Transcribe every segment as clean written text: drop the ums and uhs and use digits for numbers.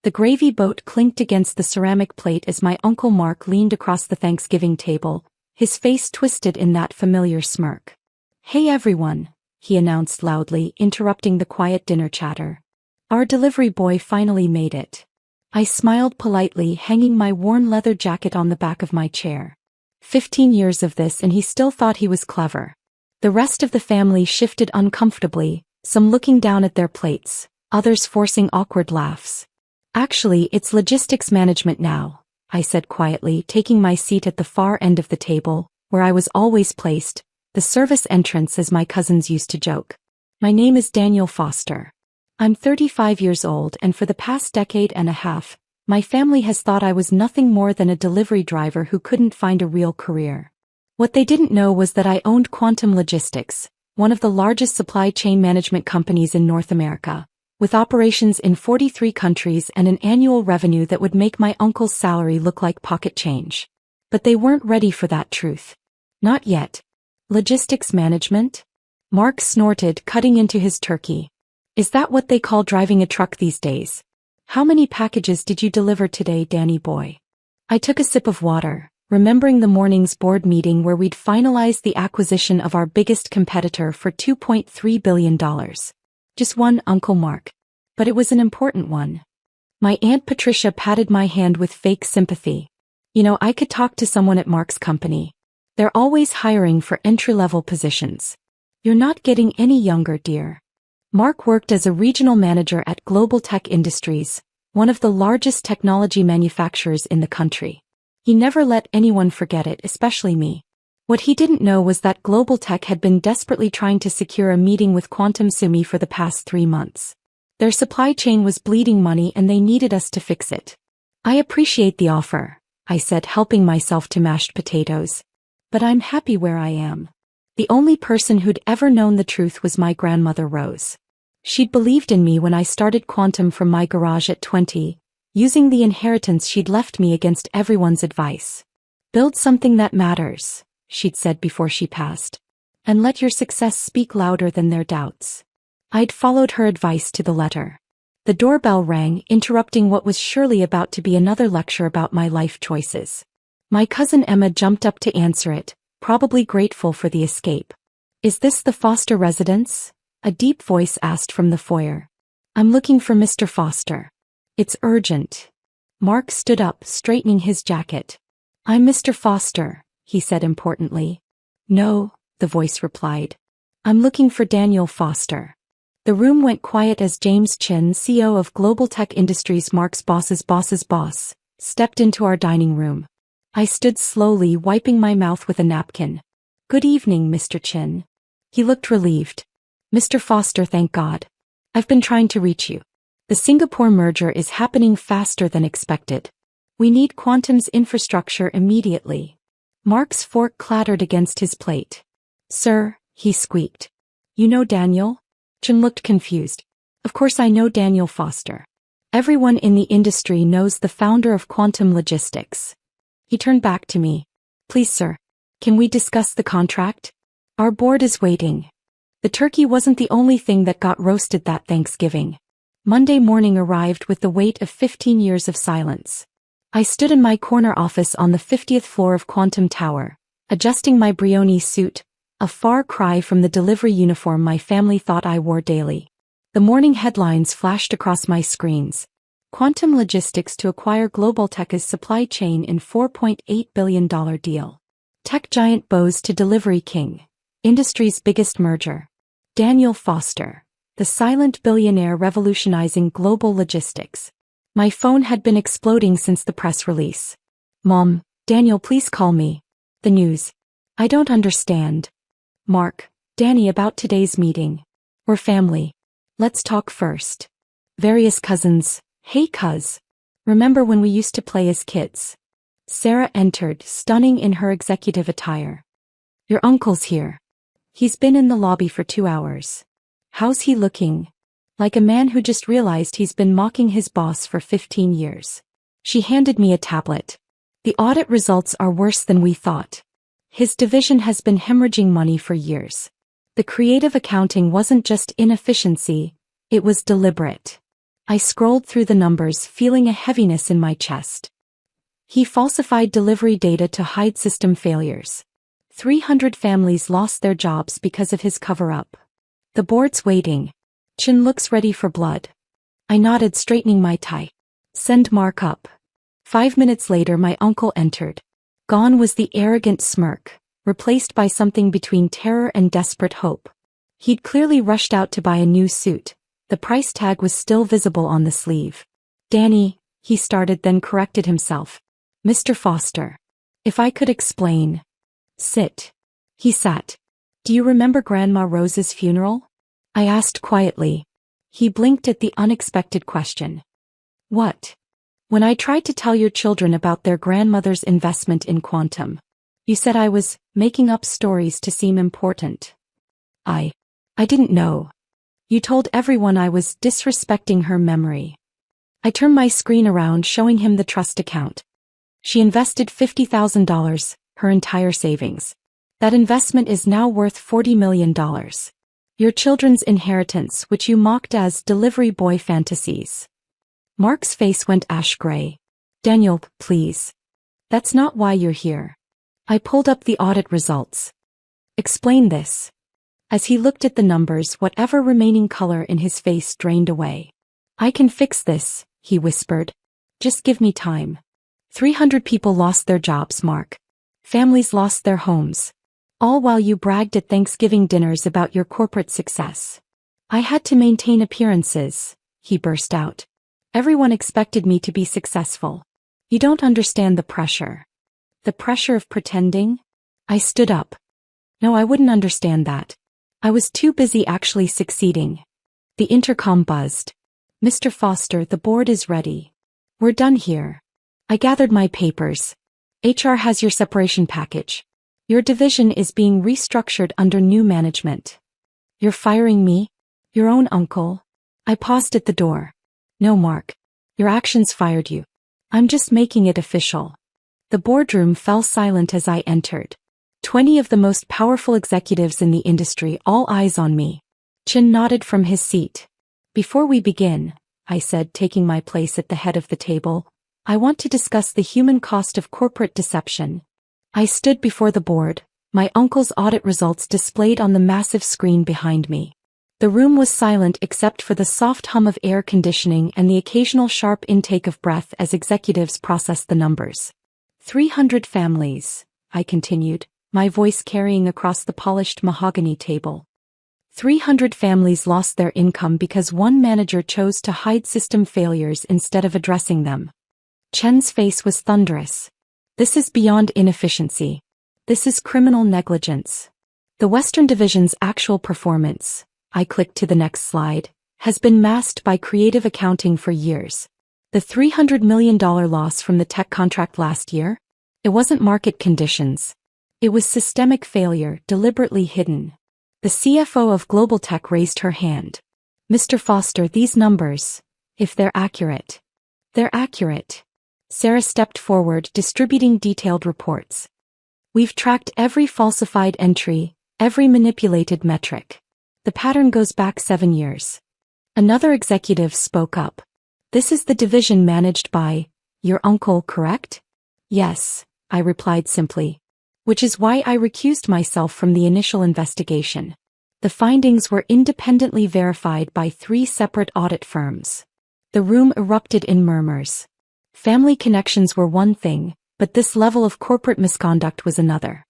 The gravy boat clinked against the ceramic plate as my Uncle Mark leaned across the Thanksgiving table, his face twisted in that familiar smirk. "Hey everyone," he announced loudly, interrupting the quiet dinner chatter. "Our delivery boy finally made it." I smiled politely, hanging my worn leather jacket on the back of my chair. 15 years of this and he still thought he was clever. The rest of the family shifted uncomfortably, some looking down at their plates, others forcing awkward laughs. "Actually, it's logistics management now," I said quietly, taking my seat at the far end of the table, where I was always placed, the service entrance as my cousins used to joke. "My name is Daniel Foster. I'm 35 years old and for the past decade and a half, my family has thought I was nothing more than a delivery driver who couldn't find a real career. What they didn't know was that I owned Quantum Logistics, one of the largest supply chain management companies in North America, with operations in 43 countries and an annual revenue that would make my uncle's salary look like pocket change. But they weren't ready for that truth. Not yet." "Logistics management?" Mark snorted, cutting into his turkey. "Is that what they call driving a truck these days? How many packages did you deliver today, Danny boy?" I took a sip of water, remembering the morning's board meeting where we'd finalized the acquisition of our biggest competitor for $2.3 billion. Just one, Uncle Mark. But it was an important one. My Aunt Patricia patted my hand with fake sympathy. "You know, I could talk to someone at Mark's company. They're always hiring for entry-level positions. You're not getting any younger, dear." Mark worked as a regional manager at Global Tech Industries, one of the largest technology manufacturers in the country. He never let anyone forget it, especially me. What he didn't know was that Global Tech had been desperately trying to secure a meeting with Quantum Sumi for the past 3 months. Their supply chain was bleeding money and they needed us to fix it. "I appreciate the offer," I said, helping myself to mashed potatoes. "But I'm happy where I am." The only person who'd ever known the truth was my grandmother Rose. She'd believed in me when I started Quantum from my garage at 20, using the inheritance she'd left me against everyone's advice. "Build something that matters," she'd said before she passed. "And let your success speak louder than their doubts." I'd followed her advice to the letter. The doorbell rang, interrupting what was surely about to be another lecture about my life choices. My cousin Emma jumped up to answer it, probably grateful for the escape. "Is this the Foster residence?" a deep voice asked from the foyer. "I'm looking for Mr. Foster." "It's urgent." Mark stood up, straightening his jacket. "I'm Mr. Foster," he said importantly. "No," the voice replied. "I'm looking for Daniel Foster." The room went quiet as James Chin, CEO of Global Tech Industries, Mark's boss's boss, stepped into our dining room. I stood slowly, wiping my mouth with a napkin. "Good evening, Mr. Chin." He looked relieved. "Mr. Foster, thank God. I've been trying to reach you. The Singapore merger is happening faster than expected. We need Quantum's infrastructure immediately." Mark's fork clattered against his plate. "Sir," he squeaked. "You know Daniel?" Chin looked confused. "Of course I know Daniel Foster. Everyone in the industry knows the founder of Quantum Logistics." He turned back to me. "Please, sir, can we discuss the contract? Our board is waiting." The turkey wasn't the only thing that got roasted that Thanksgiving. Monday morning arrived with the weight of 15 years of silence. I stood in my corner office on the 50th floor of Quantum Tower, adjusting my Brioni suit, a far cry from the delivery uniform my family thought I wore daily. The morning headlines flashed across my screens. Quantum Logistics to acquire Global Tech's supply chain in $4.8 billion deal. Tech giant bows to Delivery King. Industry's biggest merger. Daniel Foster, the silent billionaire revolutionizing global logistics. My phone had been exploding since the press release. "Mom, Daniel, please call me." "The news." "I don't understand." "Mark, Danny, about today's meeting. We're family. Let's talk first." Various cousins. "Hey cuz. Remember when we used to play as kids?" Sarah entered, stunning in her executive attire. "Your uncle's here. He's been in the lobby for 2 hours. How's he looking?" "Like a man who just realized he's been mocking his boss for 15 years. She handed me a tablet. "The audit results are worse than we thought. His division has been hemorrhaging money for years. The creative accounting wasn't just inefficiency, it was deliberate." I scrolled through the numbers, feeling a heaviness in my chest. He falsified delivery data to hide system failures. 300 families lost their jobs because of his cover-up. The board's waiting. Chin looks ready for blood. I nodded, straightening my tie. Send Mark up. 5 minutes later, my uncle entered. Gone was the arrogant smirk, replaced by something between terror and desperate hope. He'd clearly rushed out to buy a new suit. The price tag was still visible on the sleeve. Danny, he started, then corrected himself. Mr. Foster. If I could explain. Sit. He sat. Do you remember Grandma Rose's funeral? I asked quietly. He blinked at the unexpected question. What? When I tried to tell your children about their grandmother's investment in Quantum, you said I was making up stories to seem important. I didn't know. You told everyone I was disrespecting her memory. I turned my screen around, showing him the trust account. She invested $50,000, her entire savings. That investment is now worth $40 million. Your children's inheritance, which you mocked as delivery boy fantasies. Mark's face went ash gray. Daniel, please. That's not why you're here. I pulled up the audit results. Explain this. As he looked at the numbers, whatever remaining color in his face drained away. I can fix this, he whispered. Just give me time. 300 people lost their jobs, Mark. Families lost their homes. All while you bragged at Thanksgiving dinners about your corporate success. I had to maintain appearances, he burst out. Everyone expected me to be successful. You don't understand the pressure. The pressure of pretending? I stood up. No, I wouldn't understand that. I was too busy actually succeeding. The intercom buzzed. Mr. Foster, the board is ready. We're done here. I gathered my papers. HR has your separation package. Your division is being restructured under new management. You're firing me? Your own uncle? I paused at the door. No, Mark. Your actions fired you. I'm just making it official. The boardroom fell silent as I entered. 20 of the most powerful executives in the industry, all eyes on me. Chin nodded from his seat. Before we begin, I said, taking my place at the head of the table, I want to discuss the human cost of corporate deception. I stood before the board, my uncle's audit results displayed on the massive screen behind me. The room was silent except for the soft hum of air conditioning and the occasional sharp intake of breath as executives processed the numbers. 300 families, I continued, my voice carrying across the polished mahogany table. 300 families lost their income because one manager chose to hide system failures instead of addressing them. Chen's face was thunderous. This is beyond inefficiency. This is criminal negligence. The Western Division's actual performance, I clicked to the next slide, has been masked by creative accounting for years. The $300 million loss from the tech contract last year? It wasn't market conditions. It was systemic failure, deliberately hidden. The CFO of Global Tech raised her hand. Mr. Foster, these numbers, if they're accurate. They're accurate. Sarah stepped forward, distributing detailed reports. We've tracked every falsified entry, every manipulated metric. The pattern goes back 7 years. Another executive spoke up. This is the division managed by your uncle, correct? Yes, I replied simply. Which is why I recused myself from the initial investigation. The findings were independently verified by 3 separate audit firms. The room erupted in murmurs. Family connections were one thing, but this level of corporate misconduct was another.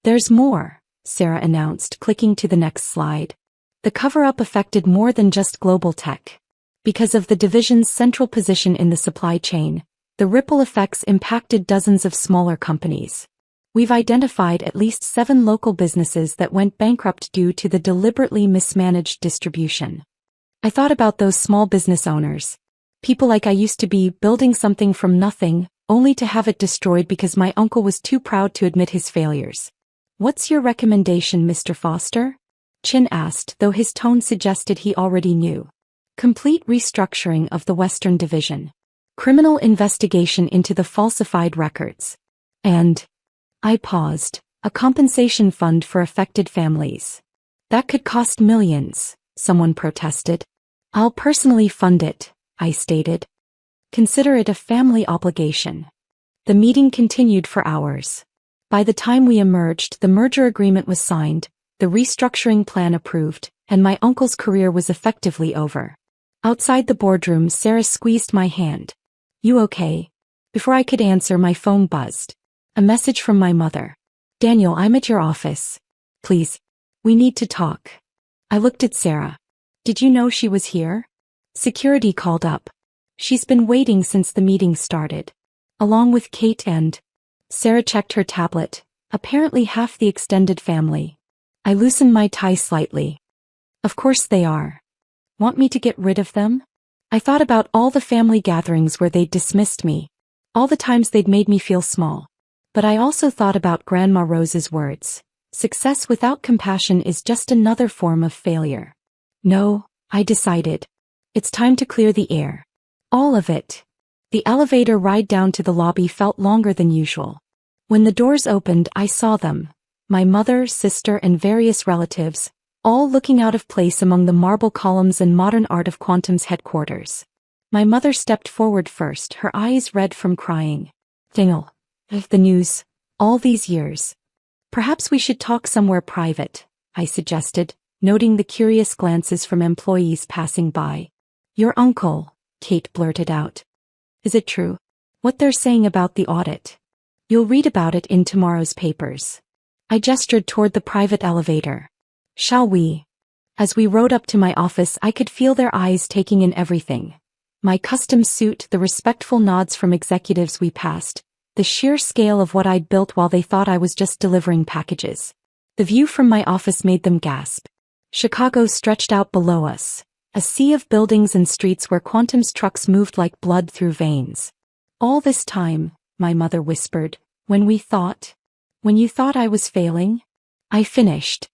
There's more, Sarah announced, clicking to the next slide. The cover-up affected more than just Global Tech. Because of the division's central position in the supply chain, the ripple effects impacted dozens of smaller companies. We've identified at least 7 local businesses that went bankrupt due to the deliberately mismanaged distribution. I thought about those small business owners. People like I used to be, building something from nothing, only to have it destroyed because my uncle was too proud to admit his failures. What's your recommendation, Mr. Foster? Chin asked, though his tone suggested he already knew. Complete restructuring of the Western Division. Criminal investigation into the falsified records. And I paused. A compensation fund for affected families. That could cost millions, someone protested. I'll personally fund it, I stated. Consider it a family obligation. The meeting continued for hours. By the time we emerged, the merger agreement was signed, the restructuring plan approved, and my uncle's career was effectively over. Outside the boardroom, Sarah squeezed my hand. You okay? Before I could answer, my phone buzzed. A message from my mother. Daniel, I'm at your office. Please. We need to talk. I looked at Sarah. Did you know she was here? Security called up. She's been waiting since the meeting started. Along with Kate and... Sarah checked her tablet. Apparently half the extended family. I loosened my tie slightly. Of course they are. Want me to get rid of them? I thought about all the family gatherings where they'd dismissed me. All the times they'd made me feel small. But I also thought about Grandma Rose's words. Success without compassion is just another form of failure. No, I decided. It's time to clear the air. All of it. The elevator ride down to the lobby felt longer than usual. When the doors opened, I saw them. My mother, sister, and various relatives, all looking out of place among the marble columns and modern art of Quantum's headquarters. My mother stepped forward first, her eyes red from crying. Daniel, the news, all these years. Perhaps we should talk somewhere private, I suggested, noting the curious glances from employees passing by. Your uncle, Kate blurted out. Is it true? What they're saying about the audit? You'll read about it in tomorrow's papers. I gestured toward the private elevator. Shall we? As we rode up to my office, I could feel their eyes taking in everything. My custom suit, the respectful nods from executives we passed, the sheer scale of what I'd built while they thought I was just delivering packages. The view from my office made them gasp. Chicago stretched out below us. A sea of buildings and streets where Quantum's trucks moved like blood through veins. All this time, my mother whispered, when you thought I was failing? I finished.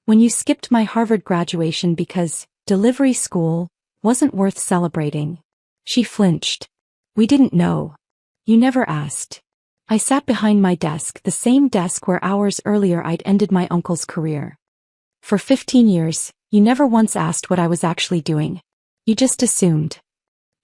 When you skipped my Harvard graduation because delivery school wasn't worth celebrating. She flinched. We didn't know. You never asked. I sat behind my desk, the same desk where hours earlier I'd ended my uncle's career. For 15 years, you never once asked what I was actually doing. You just assumed.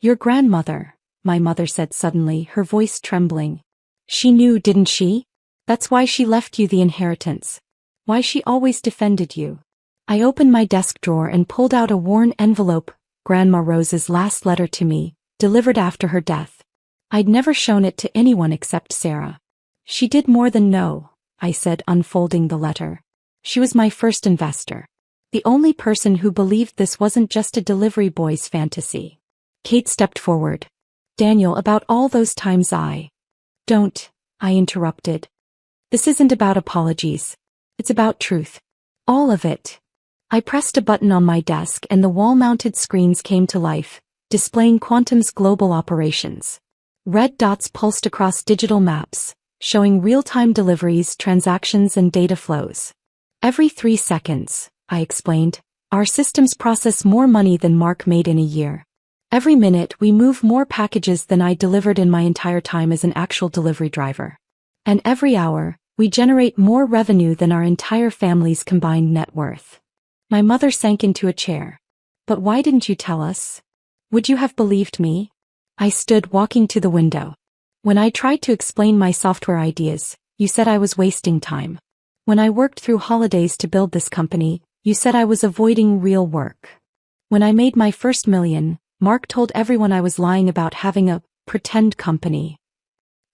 Your grandmother, my mother said suddenly, her voice trembling. She knew, didn't she? That's why she left you the inheritance. Why she always defended you. I opened my desk drawer and pulled out a worn envelope, Grandma Rose's last letter to me, delivered after her death. I'd never shown it to anyone except Sarah. She did more than know, I said, unfolding the letter. She was my first investor. The only person who believed this wasn't just a delivery boy's fantasy. Kate stepped forward. Daniel, about all those times Don't, I interrupted. This isn't about apologies. It's about truth. All of it. I pressed a button on my desk and the wall-mounted screens came to life, displaying Quantum's global operations. Red dots pulsed across digital maps, showing real-time deliveries, transactions, and data flows. Every 3 seconds, I explained, our systems process more money than Mark made in a year. Every minute we move more packages than I delivered in my entire time as an actual delivery driver. And every hour, we generate more revenue than our entire family's combined net worth. My mother sank into a chair. But why didn't you tell us? Would you have believed me? I stood walking to the window. When I tried to explain my software ideas, you said I was wasting time. When I worked through holidays to build this company, you said I was avoiding real work. When I made my first $1 million, Mark told everyone I was lying about having a pretend company.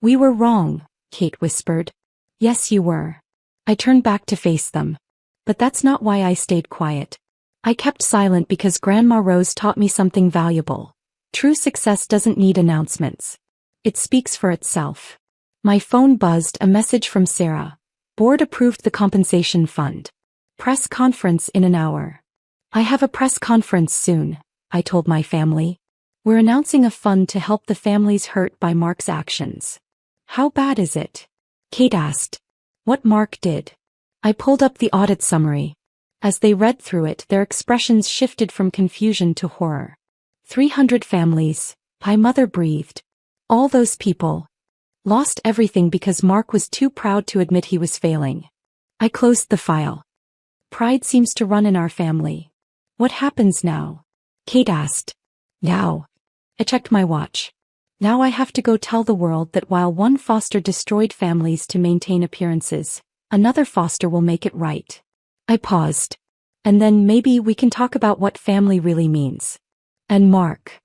We were wrong, Kate whispered. Yes, you were. I turned back to face them. But that's not why I stayed quiet. I kept silent because Grandma Rose taught me something valuable. True success doesn't need announcements. It speaks for itself. My phone buzzed, a message from Sarah. Board approved the compensation fund. Press conference in an hour. I have a press conference soon, I told my family. We're announcing a fund to help the families hurt by Mark's actions. How bad is it? Kate asked. What Mark did. I pulled up the audit summary. As they read through it, their expressions shifted from confusion to horror. 300 families, my mother breathed. All those people lost everything because Mark was too proud to admit he was failing. I closed the file. Pride seems to run in our family. What happens now? Kate asked. Now. I checked my watch. Now I have to go tell the world that while one foster destroyed families to maintain appearances, another foster will make it right. I paused. And then maybe we can talk about what family really means. And Mark.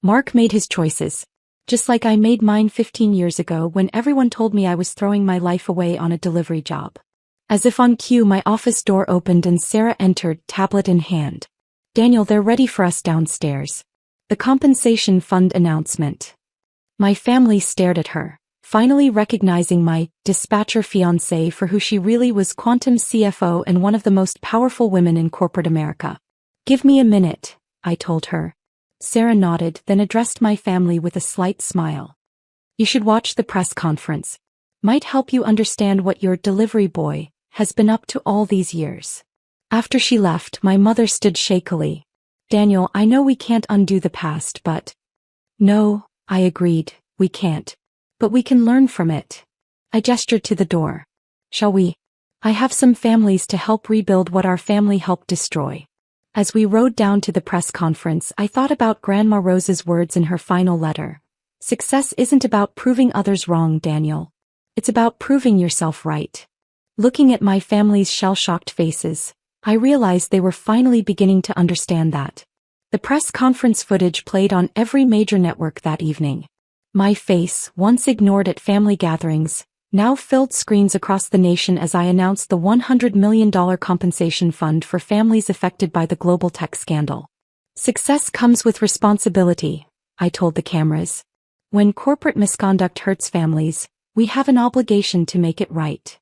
Mark made his choices. Just like I made mine 15 years ago when everyone told me I was throwing my life away on a delivery job. As if on cue, my office door opened and Sarah entered, tablet in hand. Daniel, they're ready for us downstairs. The compensation fund announcement. My family stared at her, finally recognizing my dispatcher fiancée for who she really was, Quantum CFO and one of the most powerful women in corporate America. Give me a minute, I told her. Sarah nodded, then addressed my family with a slight smile. You should watch the press conference. Might help you understand what your delivery boy has been up to all these years. After she left, my mother stood shakily. Daniel, I know we can't undo the past, but... No, I agreed, we can't. But we can learn from it. I gestured to the door. Shall we? I have some families to help rebuild what our family helped destroy. As we rode down to the press conference, I thought about Grandma Rose's words in her final letter. Success isn't about proving others wrong, Daniel. It's about proving yourself right. Looking at my family's shell-shocked faces, I realized they were finally beginning to understand that. The press conference footage played on every major network that evening. My face, once ignored at family gatherings, now filled screens across the nation as I announced the $100 million compensation fund for families affected by the global tech scandal. Success comes with responsibility, I told the cameras. When corporate misconduct hurts families, we have an obligation to make it right.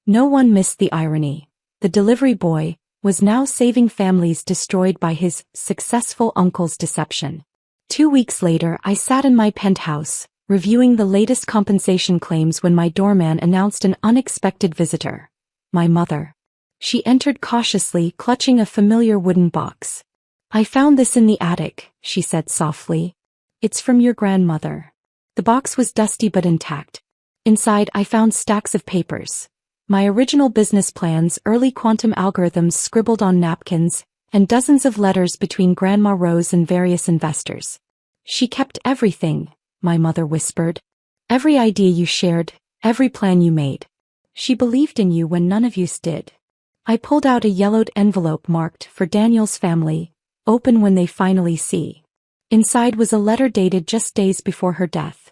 No one missed the irony. The delivery boy was now saving families destroyed by his successful uncle's deception. 2 weeks later, I sat in my penthouse, reviewing the latest compensation claims when my doorman announced an unexpected visitor. My mother. She entered cautiously, clutching a familiar wooden box. I found this in the attic, she said softly. It's from your grandmother. The box was dusty but intact. Inside, I found stacks of papers. My original business plans, early quantum algorithms scribbled on napkins, and dozens of letters between Grandma Rose and various investors. She kept everything, my mother whispered. Every idea you shared, every plan you made. She believed in you when none of you did. I pulled out a yellowed envelope marked for Daniel's family, open when they finally see. Inside was a letter dated just days before her death.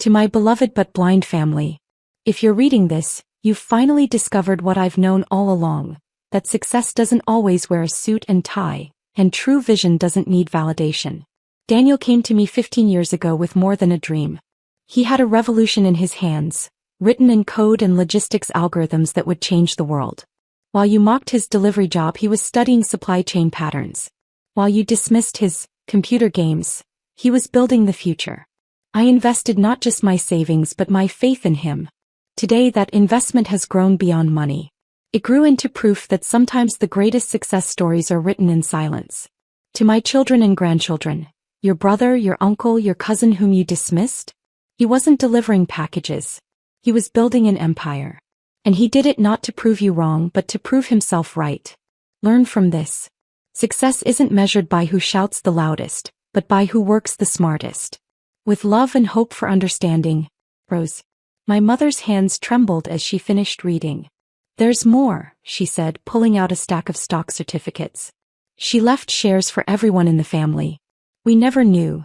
To my beloved but blind family. If you're reading this, you've finally discovered what I've known all along, that success doesn't always wear a suit and tie, and true vision doesn't need validation. Daniel came to me 15 years ago with more than a dream. He had a revolution in his hands, written in code and logistics algorithms that would change the world. While you mocked his delivery job, he was studying supply chain patterns. While you dismissed his computer games, he was building the future. I invested not just my savings but my faith in him. Today that investment has grown beyond money. It grew into proof that sometimes the greatest success stories are written in silence. To my children and grandchildren, your brother, your uncle, your cousin whom you dismissed? He wasn't delivering packages. He was building an empire. And he did it not to prove you wrong but to prove himself right. Learn from this. Success isn't measured by who shouts the loudest, but by who works the smartest. With love and hope for understanding, Rose. My mother's hands trembled as she finished reading. There's more, she said, pulling out a stack of stock certificates. She left shares for everyone in the family. We never knew.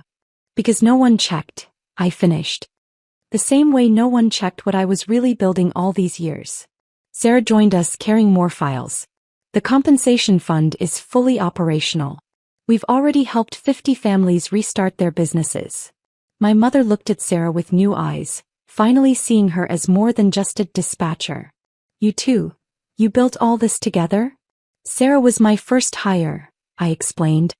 Because no one checked, I finished. The same way no one checked what I was really building all these years. Sarah joined us carrying more files. The compensation fund is fully operational. We've already helped 50 families restart their businesses. My mother looked at Sarah with new eyes, finally seeing her as more than just a dispatcher. You too. You built all this together? Sarah was my first hire, I explained.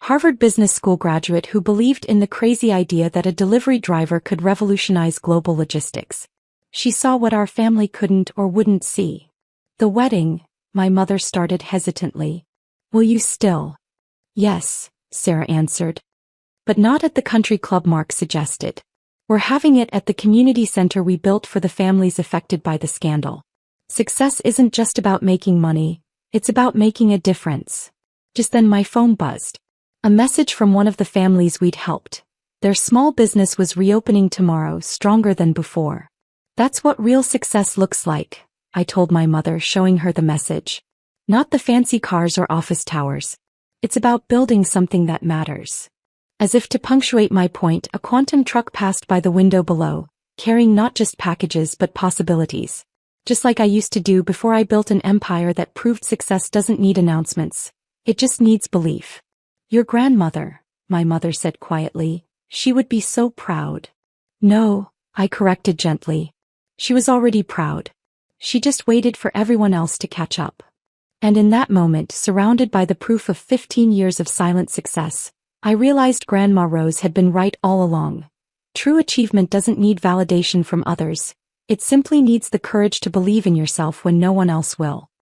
Harvard Business School graduate who believed in the crazy idea that a delivery driver could revolutionize global logistics. She saw what our family couldn't or wouldn't see. The wedding, my mother started hesitantly. Will you still? Yes, Sarah answered. But not at the country club Mark suggested. We're having it at the community center we built for the families affected by the scandal. Success isn't just about making money, it's about making a difference. Just then my phone buzzed. A message from one of the families we'd helped. Their small business was reopening tomorrow, stronger than before. That's what real success looks like, I told my mother, showing her the message. Not the fancy cars or office towers. It's about building something that matters. As if to punctuate my point, a quantum truck passed by the window below, carrying not just packages but possibilities. Just like I used to do before I built an empire that proved success doesn't need announcements. It just needs belief. Your grandmother, my mother said quietly, she would be so proud. No, I corrected gently. She was already proud. She just waited for everyone else to catch up. And in that moment, surrounded by the proof of 15 years of silent success, I realized Grandma Rose had been right all along. True achievement doesn't need validation from others. It simply needs the courage to believe in yourself when no one else will.